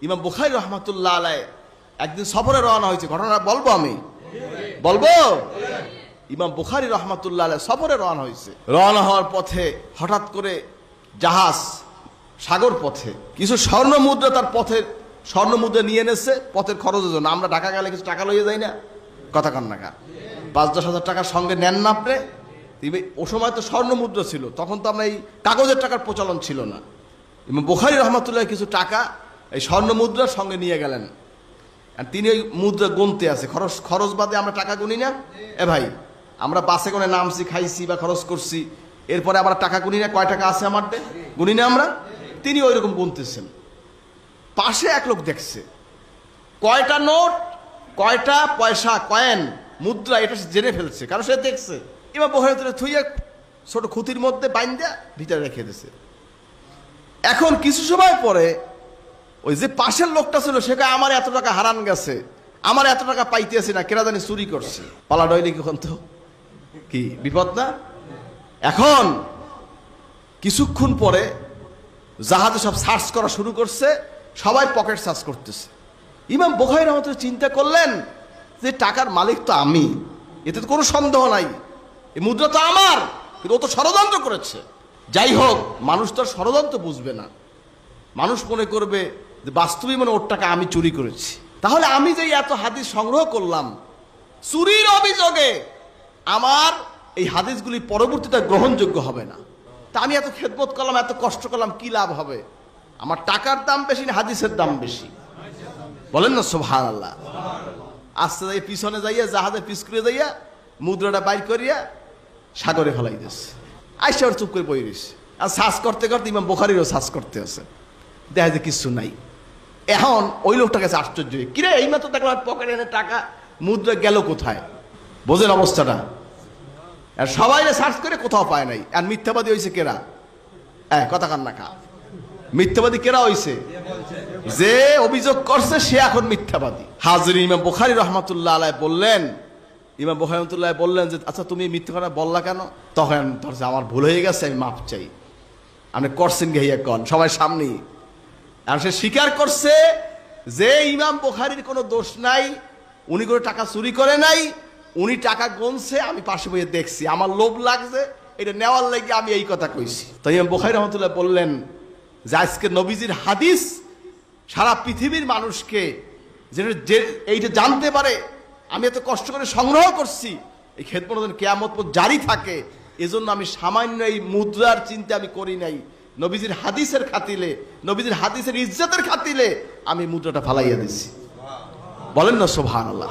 ইমাম বুখারী রহমাতুল্লাহ আলাইহি একদিন সফরে রওনা হয়েছে, ঘটনা বলবো আমি, বলবো। ইমাম বুখারী রহমাতুল্লাহ আলাইহি সফরে রওনা হয়েছে। রওনা হওয়ার পথে হঠাৎ করে জাহাজ সাগর পথে কিছু স্বর্ণ মুদ্রা তার পথের স্বর্ণ মুদ্রা নিয়ে এনেছে পথের খরচের জন্য। আমরা ঢাকা গেলে কিছু টাকা লইয়ে যাই না, কথা কান নাকা, ৫-১০ হাজার টাকার সঙ্গে নেন না আপনি। ও সময় তো স্বর্ণ মুদ্রা ছিল, তখন তো আমরা এই কাগজের টাকার প্রচলন ছিল না। ইমাম বুখারী রহমাতুল্লাহ কিছু টাকা এই স্বর্ণ মুদ্রার সঙ্গে নিয়ে গেলেন। আর তিনি ওই মুদ্রা গুনতে আছে, খরচ বাদে আমরা টাকা গুনি না। এ ভাই, আমরা বাসে করে নামছি, খাইছি বা খরচ করছি, এরপরে আমরা টাকা গুনি না, কয় টাকা আছে আমার গুনি না আমরা। তিনি ওই রকম গুনতেছেন। পাশে এক লোক দেখছে কয়টা নোট, কয়টা পয়সা, কয়েন, মুদ্রা, এটা জেনে ফেলছে, কারণ সে দেখছে। এবার বহে থুইয়া ছোট খুঁতির মধ্যে বাইন্দা ভিতরে রেখে দিয়েছে। এখন কিছু সময় পরে ওই যে পাশের লোকটা ছিল সে কয় আমার এত টাকা হারান গেছে, আমার এত টাকা পাইতেছি না, কেরা জানি চুরি করছে। পালা ডয়নি কখন তো কি বিপদ না। এখন কিছুক্ষণ পরে জাহাজে সব সার্চ করা শুরু করছে, সবাই পকেট সার্চ করতেছে। ইমাম বুখারী রহমাতুল্লাহ চিন্তা করলেন যে টাকার মালিক তো আমি, এতে তো কোনো সন্দেহ নাই, এই মুদ্রা তো আমার, কিন্তু ও তো ষড়যন্ত্র করেছে। যাই হোক, মানুষ তো ষড়যন্ত্র বুঝবে না, মানুষ মনে করবে যে বাস্তবিক মানে ওর টাকা আমি চুরি করেছি। তাহলে আমি যে এত হাদিস সংগ্রহ করলাম চুরির অভিযোগে, আমার এই হাদিসগুলি পরবর্তীতে গ্রহণযোগ্য হবে না। তা আমি এত খেদমত করলাম, এত কষ্ট করলাম, কি লাভ হবে? আমার টাকার দাম বেশি না হাদিসের দাম বেশি? বলেন না সুবহানাল্লাহ। আস্তে যাই পিছনে যাইয়া জাহাজে পিছ করে যাইয়া মুদ্রাটা বাইর করিয়া সাগরে ফেলাই দিয়েছে। আইসা চুপ করে বই দিস। আর সার্চ করতে করতে ইমাম বুখারীরও সার্চ করতে আছে, দেখা যায় কিছু নাই। এখন ওই লোকটা কাছে আশ্চর্য, কিরে এই মাত্র দেখলাম পকেটে এনে টাকা, মুদ্রা গেল কোথায়? বোঝেন অবস্থাটা। আর সবাই সার্চ করে কোথাও পায় নাই। আর মিথ্যাবাদী হয়েছে কেরা? কথা কান না খা, মিথ্যাবাদী কেরা হয়েছে? যে অভিযোগ করছে সে এখন মিথ্যাবাদী। হাজরিন, ইমাম বুখারী রহমাতুল্লাহ আলাইহি বললেন, ইমাম বুখারী রহমাতুল্লাহ বললেন যে আচ্ছা তুমি মিথ্যা কথা বললা কেন? তখন ধরছে আমার ভুল হয়ে গেছে, আমি মাপ চাই। আপনি করছেন গিয়া কন সবাই সামনে। আর সে স্বীকার করছে যে ইমাম বুখারীর কোনো দোষ নাই, উনি কোনো টাকা চুরি করে নাই, উনি টাকা গুনছে, আমি পাশে বসে দেখছি, আমার লোভ লাগছে, এটা নেওয়ার লাগে আমি এই কথা কইছি। তো ইমাম বুখারী রহমাতুল্লাহ বললেন যে আজকে নবীজির হাদিস সারা পৃথিবীর মানুষকে যে এইটা জানতে পারে, আমি এত কষ্ট করে সংগ্রহ করছি, এই খেদমত যেন কিয়ামত পর্যন্ত জারি থাকে, এজন্য আমি সামান্য এই মুদ্রার চিন্তা আমি করি নাই। নবীজির হাদিসের খাতিলে, নবীজির হাদিসের ইজ্জতের খাতিলে আমি মুদ্রাটা ফালাইয়া দিছি। বলেন না সুবহানাল্লাহ।